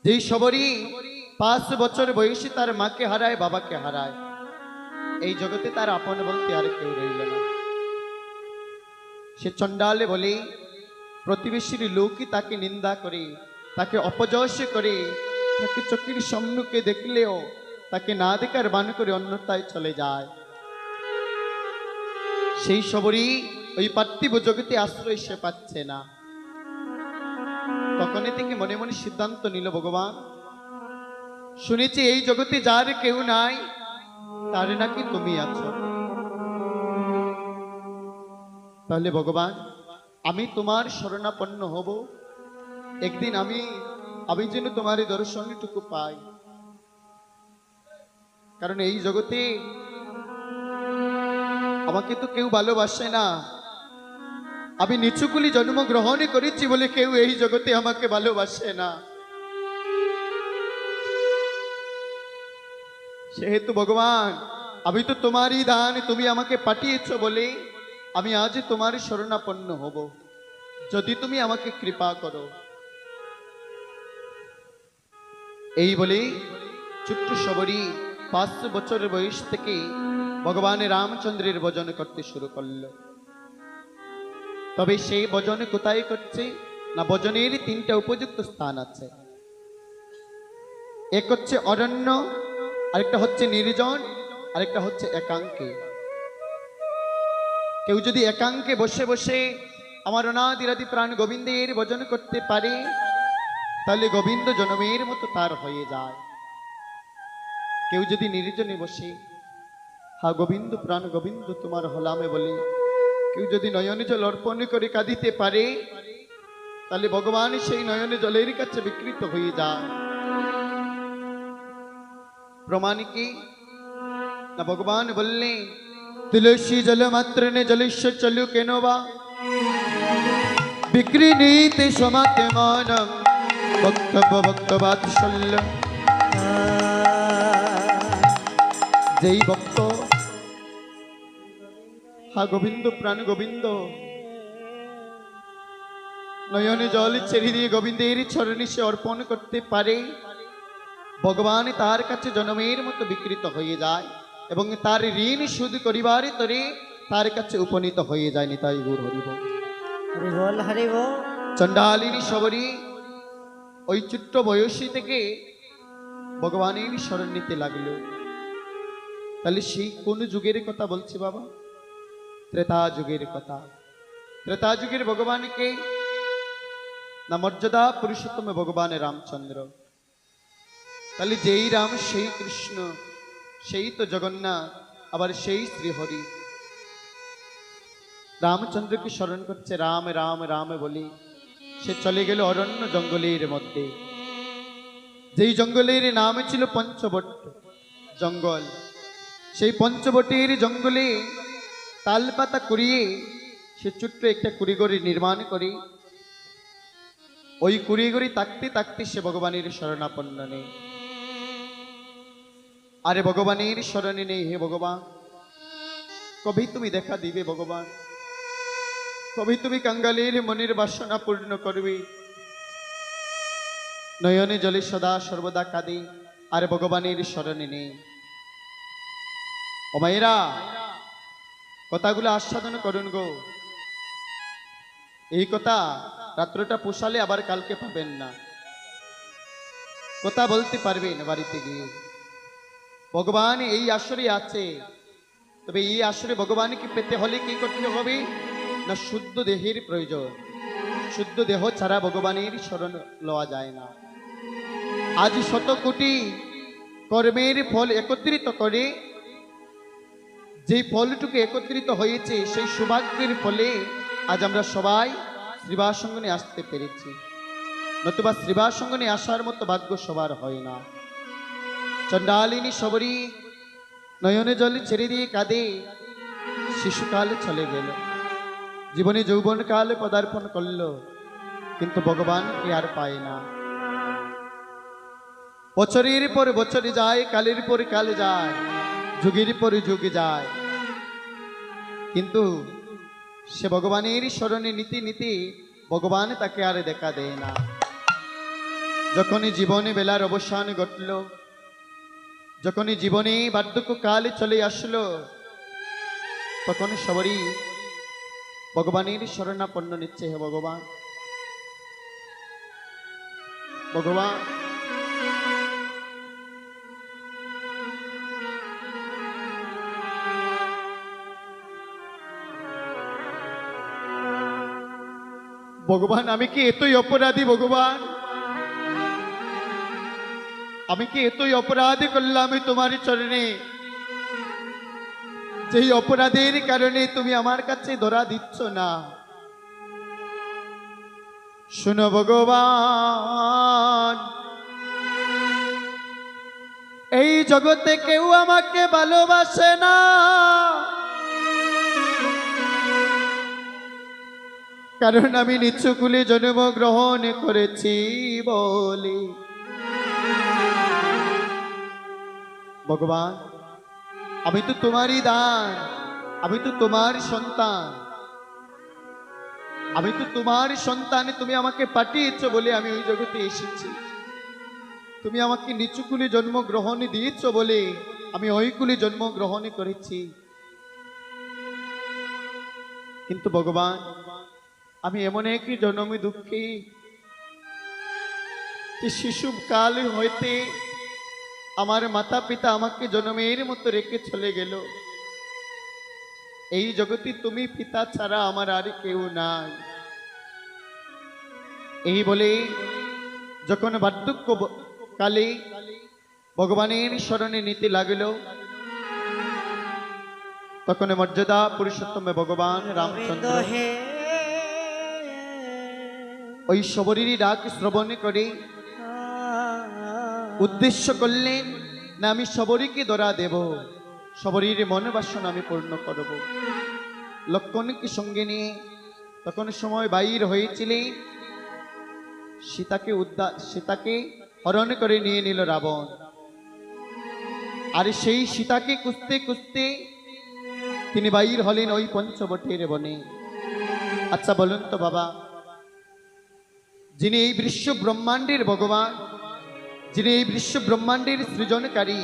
যেই শবরী 5 বছর বয়সী তার মাকে হারায়, বাবাকে হারায়, এই জগতে তার আপন বলতে আর কেউ রইল না। সে চণ্ডালে বলে, প্রতিবেশীর লোকই তাকে নিন্দা করে, তাকে অপযশ করে, তাকে চোখের সম্মুখে দেখলেও তাকে না দেখার বান করে অন্যতায় চলে যায়। সেই শবরী ওই পার্থিব জগতে আশ্রয় সে পাচ্ছে না। তখনই থেকে মনে মনে সিদ্ধান্ত নিল, ভগবান শুনেছি এই জগতে যার কেউ নাই তার নাকি তুমি আছো। তাহলে ভগবান আমি তোমার শরণাপন্ন হব, একদিন আমি যেন তোমার এই দর্শনটুকু পাই। কারণ এই জগতে আমাকে তো কেউ ভালোবাসে না, আমি নিচুকুলি জন্মগ্রহণ করেছি বলে কেউ এই জগতে আমাকে ভালোবাসে না। সেহেতু ভগবান আমি তো তোমারই দান, তুমি আমাকে পাঠিয়েছ বলে আমি আজ তোমার শরণাপন্ন হব, যদি তুমি আমাকে কৃপা করো। এই বলে ছোট্ট শবরী 5 বছরের বয়স থেকে ভগবান রামচন্দ্রের ভজন করতে শুরু করলো। তবে সেই ভজন কোথায় করছে না, ভজনের 3টা উপযুক্ত স্থান আছে। এক হচ্ছে অরণ্য, আরেকটা হচ্ছে নির্জন, আরেকটা হচ্ছে একাঙ্কে। কেউ যদি একাঙ্কে বসে বসে আমার অনাদিরাদি প্রাণ গোবিন্দের ভজন করতে পারে, তাহলে গোবিন্দ জনমের মতো তার হয়ে যায়। কেউ যদি নির্জনে বসে হা গোবিন্দ প্রাণ গোবিন্দ তোমার হলামে বলে কেউ যদি নয়নে জল অর্পণ করে কাঁদিতে পারে, তাহলে ভগবান সেই নয়নে জলের কাছে বিকৃত হয়ে যায়। প্রমাণ কি না, ভগবান বললেন তুলসী জল মাত্র নে জলেশ্ব চলু কেন বা বিক্রিনীতে সমাতে মানম বক্তব্য ভক্তবাৎসল্য। যেই ভক্ত হা গোবিন্দ প্রাণ গোবিন্দ নয়নে জল ছেড়ে দিয়ে গোবিন্দের চরণে সে অর্পণ করতে পারে, ভগবান তার কাছে জনমের মতো বিকৃত হয়ে যায় এবং তার ঋণ শোধ করিবার তরে তার কাছে উপনীত হয়ে যায়। নিতাই গৌর হরিব হরিবল হরিবল। চণ্ডালিনী শবরী ওই ছোট্ট বয়সী থেকে ভগবানের শরণ নিতে লাগলো। তাহলে সেই কোন যুগের কথা বলছি বাবা? ত্রেতা যুগের কথা। ত্রেতা যুগের ভগবানকে না মর্যাদা পুরুষোত্তম ভগবান রামচন্দ্র। তাহলে যেই রাম সেই কৃষ্ণ, সেই তো জগন্নাথ, আবার সেই শ্রীহরি। রামচন্দ্রকে স্মরণ করছে রাম রাম রাম বলি সে চলে গেল অরণ্য জঙ্গলের মধ্যে। যেই জঙ্গলের নাম ছিল পঞ্চবট জঙ্গল। সেই পঞ্চবটের জঙ্গলে তালপাতা কুড়িয়ে সে ছোট্ট একটা কুড়িগড়ি নির্মাণ করে ওই কুড়িগড়ি তাকতে তাকতে সে ভগবানের শরণাপন্ন নেই। আরে ভগবানের শরণে নেই। হে ভগবান কবে তুমি দেখা দিবে ভগবান? কবে তুমি কাঙ্গালের মনের বাসনা পূর্ণ করবে? নয়নে জলে সদা সর্বদা কাঁদে, আর ভগবানের শরণে নেই। ও মায়েরা কথাগুলো আস্বাদন করুন গো। এই কথা রাত্রটা পোষালে আবার কালকে পাবেন না, কথা বলতে পারবেন বাড়িতে গিয়ে। ভগবান এই আসরে আছে, তবে এই আসরে ভগবানকে পেতে হলে কি করতে হবে না, শুদ্ধ দেহের প্রয়োজন। শুদ্ধ দেহ ছাড়া ভগবানের শরণ লওয়া যায় না। আজ 100 কোটি কর্মের ফল একত্রিত করে যে ফলটুকু একত্রিত হয়েছে, সেই সৌভাগ্যের ফলে আজ আমরা সবাই শ্রীবাসঙ্গনে আসতে পেরেছি। নতুবা শ্রীবাসঙ্গনে আসার মতো ভাগ্য সবার হয় না। চণ্ডালিনী শবরী নয়নে জলে ছেড়ে দিয়ে কাঁদে। শিশুকালে চলে গেল, জীবনে যৌবন কালে পদার্পণ করলো, কিন্তু ভগবানকে আর পায় না। বছরের পর বছর যায়, কালের পর কাল যায়, যুগের পর যুগ যায়, কিন্তু সে ভগবানের শরণে নিতে নিতে ভগবান তাকে আর দেখা দেয় না। যখনই জীবনে বেলার অবসান ঘটল, যখনই জীবনে বার্ধক্য কাল চলে আসলো, তখন সবারই ভগবানের শরণাপন্ন নিচ্ছে। হে ভগবান, ভগবান ভগবান আমি কি এতই অপরাধী? ভগবান আমি কি এতই অপরাধী করলাম তোমার চরণে, যেই অপরাধের কারণে তুমি আমার কাছে ধরা দিচ্ছ না? শুনো ভগবান, এই জগতে কেউ আমাকে ভালোবাসে না, কারণ আমি নিচু কুলে জন্মগ্রহণ করেছি বলে। ভগবান আমি তো তোমারই দান, আমি তো তোমার সন্তান, আমি তো তোমার সন্তান, তুমি আমাকে পাঠিয়েছো বলে আমি ওই জগতে এসেছি। তুমি আমাকে নিচু কুলে জন্মগ্রহণ দিয়েছো বলে আমি ওই কুলে জন্মগ্রহণ করেছি। কিন্তু ভগবান আমি এমন একই জন্মে দুঃখী যে শিশু কাল হইতে আমার মাতা পিতা আমাকে জন্মের মতো রেখে চলে গেল। এই জগতে তুমি পিতা ছাড়া আমার আর কেউ নাই। এই বলে যখন বার্ধক্য কালে ভগবানের শরণে নিতে লাগলো, তখন মর্যাদা পুরুষোত্তম ভগবান গোবিন্দ রামচন্দ্র হে ওই শবরীরই ডাক শ্রবণ করে উদ্দেশ্য করলেন, না আমি শবরীকে ধরা দেব, শবরীর মন বাসনা আমি পূর্ণ করব। লক্ষণকে সঙ্গে নিয়ে তখন সময় বাইর হয়েছিলেন, সীতাকে হরণ করে নিয়ে নিল রাবণ। আর সেই সীতাকে খুঁজতে খুঁজতে তিনি বাইর হলেন ওই পঞ্চবটের বনে। আচ্ছা বলুন তো বাবা, যিনি এই বিশ্ব ব্রহ্মাণ্ডের ভগবান, যিনি এই বিশ্ব ব্রহ্মাণ্ডের সৃজনকারী,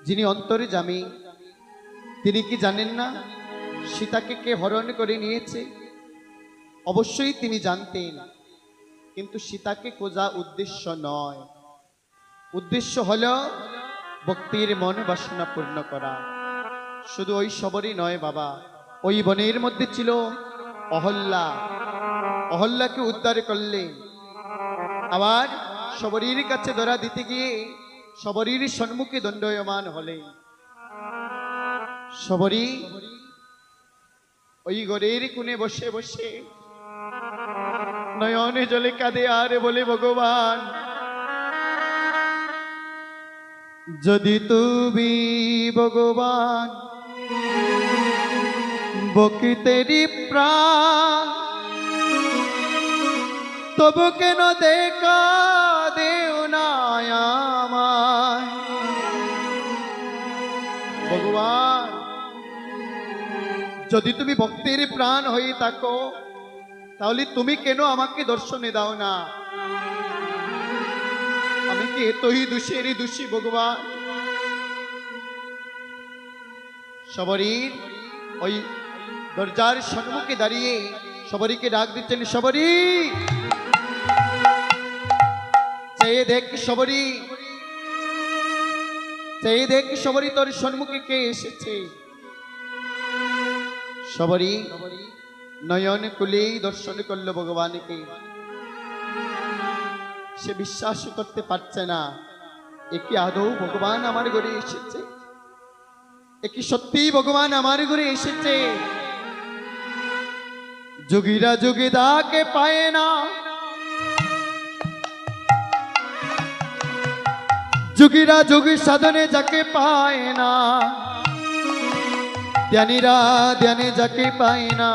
যিনি অন্তর্যামী, তিনি কি জানেন না সীতাকে কে হরণ করে নিয়েছে? অবশ্যই তিনি জানতেন, কিন্তু সীতাকে খোঁজা উদ্দেশ্য নয়। উদ্দেশ্য হলো ভক্তির মন বাসনা পূর্ণ করা। শুধু ওই শবরই নয় বাবা, ওই বনের মধ্যে ছিল অহল্যা। অহল্যাকে উদ্ধার করলেন। আবার শবরীর কাছে ধরা দিতে গিয়ে শবরীর সম্মুখে দণ্ডায়মান হলেন। শবরী ওই ঘরের কোণে বসে বসে নয়নে জলে কাঁদে আর বলে, ভগবান যদি তুমি ভগবান বকিতেরি প্রাণ, তবু কেন দেখা দেও না আমায়? ভগবান যদি তুমি ভক্তির প্রাণ হয়ে থাকো, তাহলে তুমি কেন আমাকে দর্শনে দাও না? আমি কি এতই দোষেরই দোষী ভগবান? শবরীর ওই দরজার সম্মুখে দাঁড়িয়ে শবরীকে ডাক দিচ্ছেন, শবরী চেয়ে দেখ, শবরী চেয়ে দেখ, শবরী তোর সম্মুখে কে এসেছে। শবরী নয়ন কুলেই দর্শন করলো ভগবানকে। সে বিশ্বাস করতে পারছে না, এ কি আদৌ ভগবান আমার ঘরে এসেছে? এ কি সত্যি ভগবান আমার ঘরে এসেছে? যোগীরা যোগী তাকে পায় না, যোগীরা যোগী সাধনে যাকে পায় না, ধ্যানীরা ধ্যানে যাকে পায় না,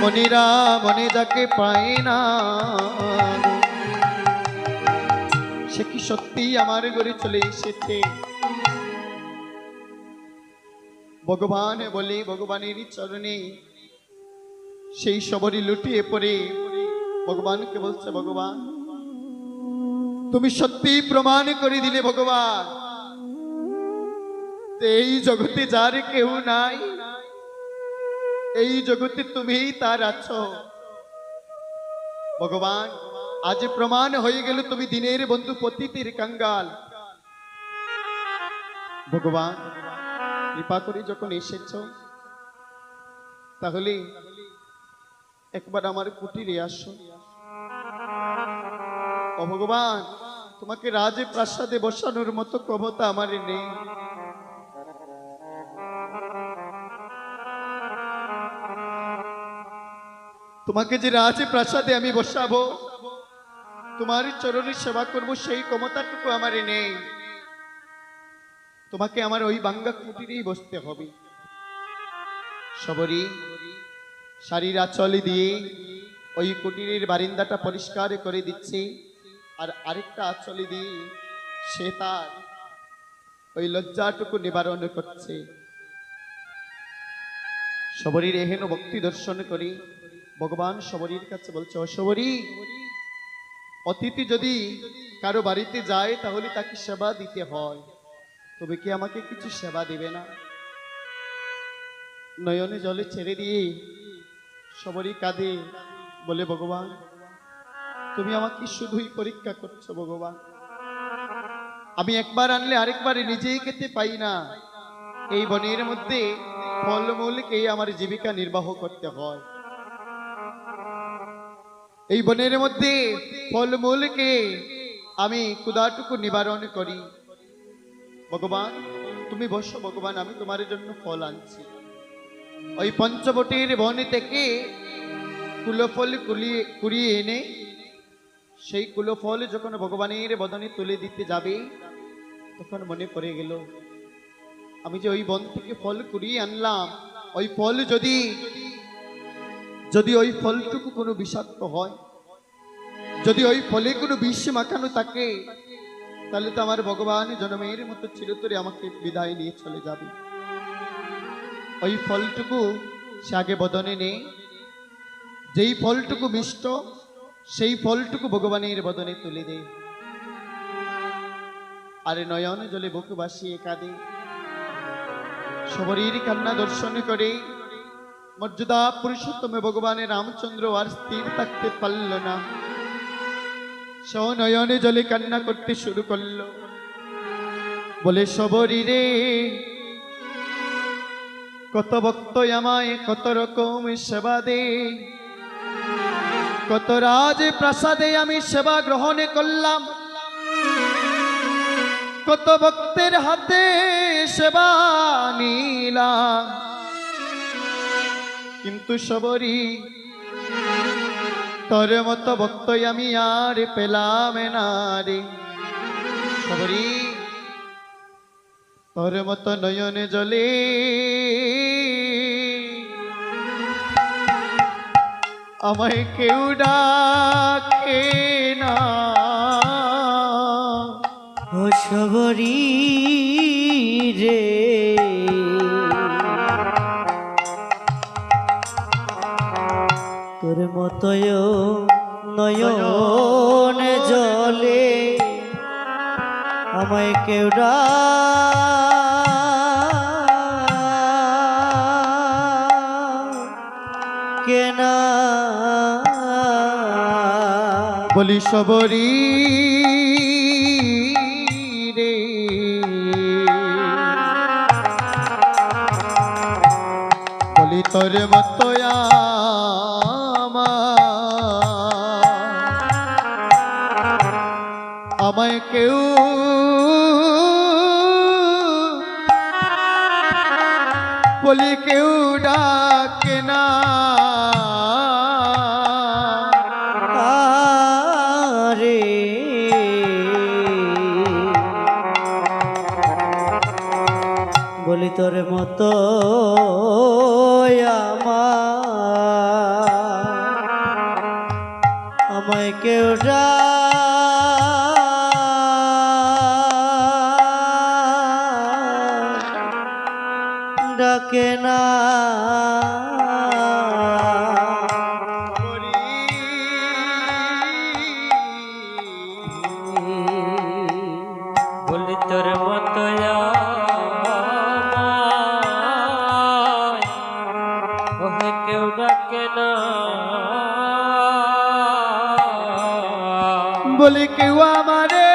মনিরা মনে যাকে পায় না, সে কি সত্যি আমার ঘরে চলে এসেছে? ভগবান বলে ভগবানের চরণে সেই শবরী লুটিয়ে পড়ে ভগবানকে বলছে, ভগবান তুমি সত্যি প্রমাণ করে দিলে ভগবান যে এই জগতে যার কেউ নাই, এই জগতে তুমিই তার আছো। ভগবান আজ প্রমাণ হয়ে গেল তুমি দিনের বন্ধু, পতিতের কাঙ্গাল। ভগবান কৃপা করে যখন এসেছো, তাহলে একবার আমার কুটিরে আসো। ও ভগবান, তোমাকে রাজে প্রাসাদে বসানোর মতো ক্ষমতা আমার নেই। তোমাকে যে রাজে প্রাসাদে আমি বসাবো, তোমার চরণে সেবা করব, সেই ক্ষমতাটুকু আমার নেই। তোমাকে আমার ওই বাঙ্গা কুটিরেই বসতে হবে। সবরী শাড়ির আঁচল দিয়ে ওই কুটিরের বারিন্দাটা পরিষ্কার করে দিচ্ছে, আর আরেকটা আঁচল দিয়ে সে তার ওই লজ্জাটুকু নিবারণ করছে। সবরীর এহেন ভক্তি দর্শন করে ভগবান সবরীর কাছে বলছে, ও সবরী, অতিথি যদি কারো বাড়িতে যায় তাহলে তাকে সেবা দিতে হয়, তবে কি আমাকে কিছু সেবা দিবে না? নয়নে জলে ছেড়ে দিয়ে সবরী কাঁদে, বলে, ভগবান তুমি আমাকে শুধুই পরীক্ষা করছো ভগবান। আমি একবার আনলে আরেকবার নিজেই খেতে পাই না। এই বনের মধ্যে ফলমূল খেয়ে আমার জীবিকা নির্বাহ করতে হয়। এই বনের মধ্যে ফলমূল খেয়ে আমি ক্ষুধাটুকু নিবারণ করি। ভগবান তুমি বসো, ভগবান আমি তোমার জন্য ফল আনছি। ওই পঞ্চবটির বন থেকে কুলফল কুড়িয়ে এনে সেই কুলফল যখন ভগবানের বদনে তুলে দিতে যাবে, তখন মনে পড়ে গেল, আমি যে ওই বন থেকে ফল কুড়িয়ে আনলাম, ওই ফল যদি ওই ফলটুকু কোনো বিষাক্ত হয়, যদি ওই ফলে কোনো বিষ মাখানো থাকে, তাহলে তো আমার ভগবান জনমের মতো চিরতরে আমাকে বিদায় নিয়ে চলে যাবে। ওই ফলটুকু সে আগে বদনে নেই, যেই ফলটুকু মিষ্ট সেই ফলটুকু ভগবানের বদনে তুলে দেয়। আরে নয়ন জলে বুক ভাসিয়ে কাঁদে। সবরীর কান্না দর্শন করে মর্যাদা পুরুষোত্তম ভগবানের রামচন্দ্র আর স্থির থাকতে পারল না। সে নয়নে জলে কান্না করতে শুরু করলো, বলে, সবরী রে, কত ভক্ত আমায় কত রকম সেবা দে, কত রাজ প্রাসাদে আমি সেবা গ্রহণ করলাম, কত ভক্তের হাতে সেবা নিলাম, কিন্তু সবরী তোর মতো ভক্ত আমি আর পেলাম না রে। সবরী তোর মতো নয়নে জলে আমায় কেউ ডাকে না। ও সবরী রে, তোর মতয় নয়ন জলে আমায় কেউ ডাকে না। বলি সবরী রে, বলি তোর মতো আমায় কেউ বলি কেউ ডাকে না। আরে বলি তোর মতো আমায় কেউ ডাকে না। বলি কেউ আমারে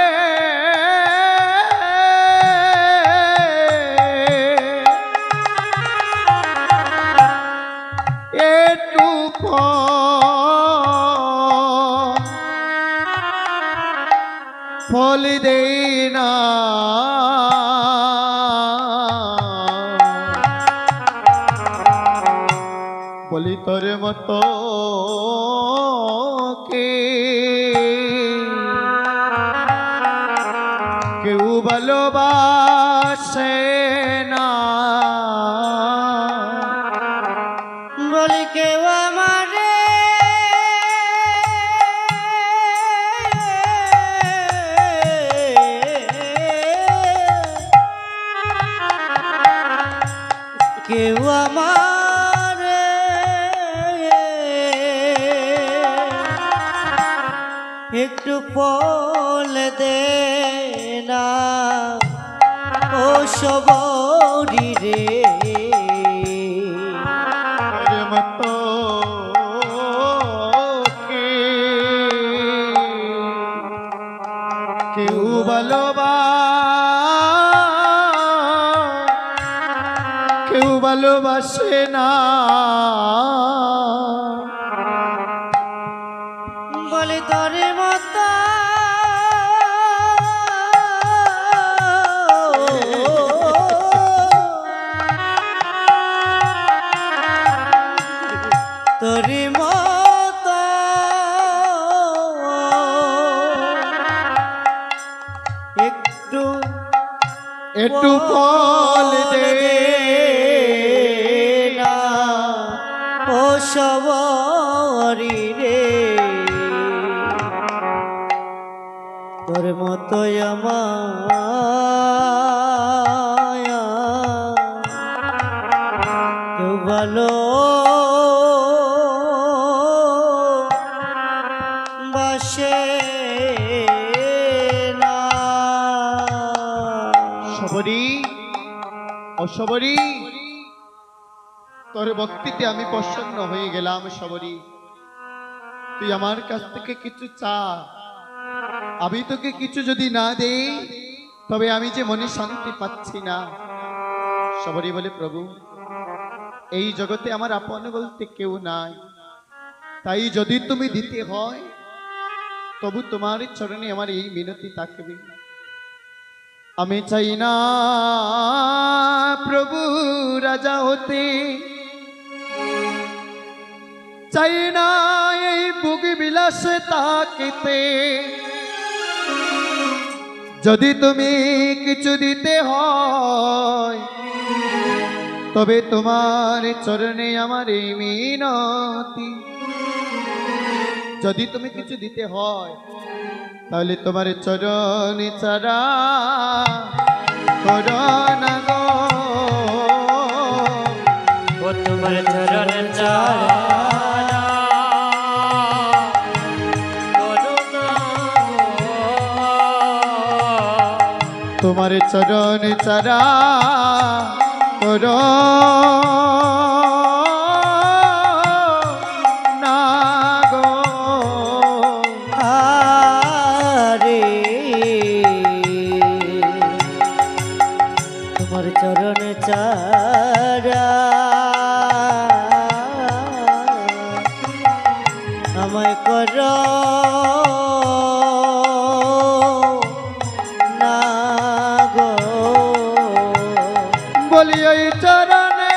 একটু ফল দেই না, বলি তোর মতো কে কেউ ভালোবাসে না, বলি কেউ আমারে কেউ আমারে একটু ফল দে না ও সবরি রে, তোর মতো কে কেউ ভালোবাসে না, বলি তোর মতো তোর মতো একটু একটু ফল দে না ও সবরি রে, তোর মতো আমায় কেউ ভালো বাসে না। সবরি অসবরি, তোর ভক্তিতে আমি প্রসন্ন হয়ে গেলাম। সবরি, তুই আমার কাছ থেকে কিছু চা, আমি তোকে কিছু যদি না দেই তবে আমি যে মনে শান্তি পাচ্ছি না। সবরি বলে, প্রভু এই জগতে আমার আপন বলতে কেউ নাই, তাই যদি তুমি দিতে হয় তবু তোমার চরণে আমার এই মিনতি থাকবে। আমি চাই না প্রভু রাজা হতে, চাই না এই ভোগ বিলাসে থাকিতে, যদি তুমি কিছু দিতে হয় তবে তোমার চরণে আমার এই মিনতি। যদি তুমি কিছু দিতে হয় তাহলে তোমার চরণে ছাড়া করোনা গো, ও তোমার চরণ চারা করুণা, তোমার চরণে ছাড়া করো না গো। আরে তোমার চরণ চারা আমায় কর না গো, বলি ওই চরণে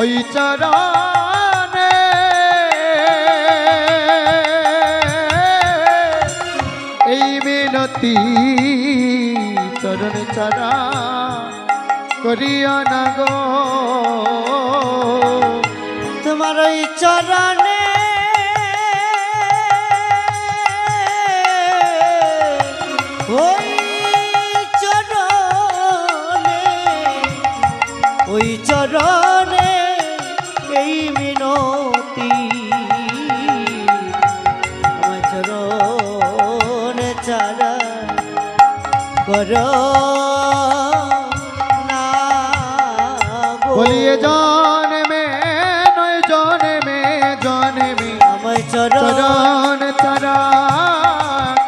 ওই চরণে এই মিনতি চরণ ছাড়া করিও না গো। তোমার ওই চরণে ওই চরণে ওই চরণে এই মিনতি, আমার চরণ চারা কর না গো। বলিয়ে জন্মে নয় চরণ ছাড়া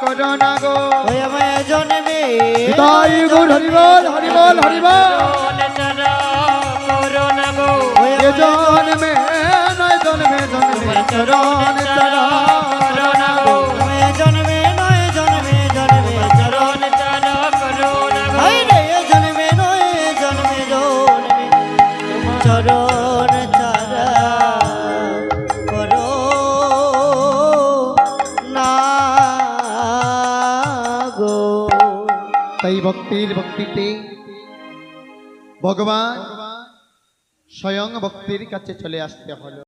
করো না গো। ওই আমায় জন্মে তাই গুণ হরিবল হরিবল হরিবল। ওই এ জন্মে নয় জন্মে জন্মে চরণ ছাড়া করো না গো। আমায় জন্মে নয় জন্মে জন্মে চরণ হাই রে এ জন্মে নয় জন্মে জন্মে চরণ ছাড়া করো না গো। তাই ভক্তির ভক্তিতে ভগবান স্বয়ং ভক্তির কাছে চলে আসতে হলো।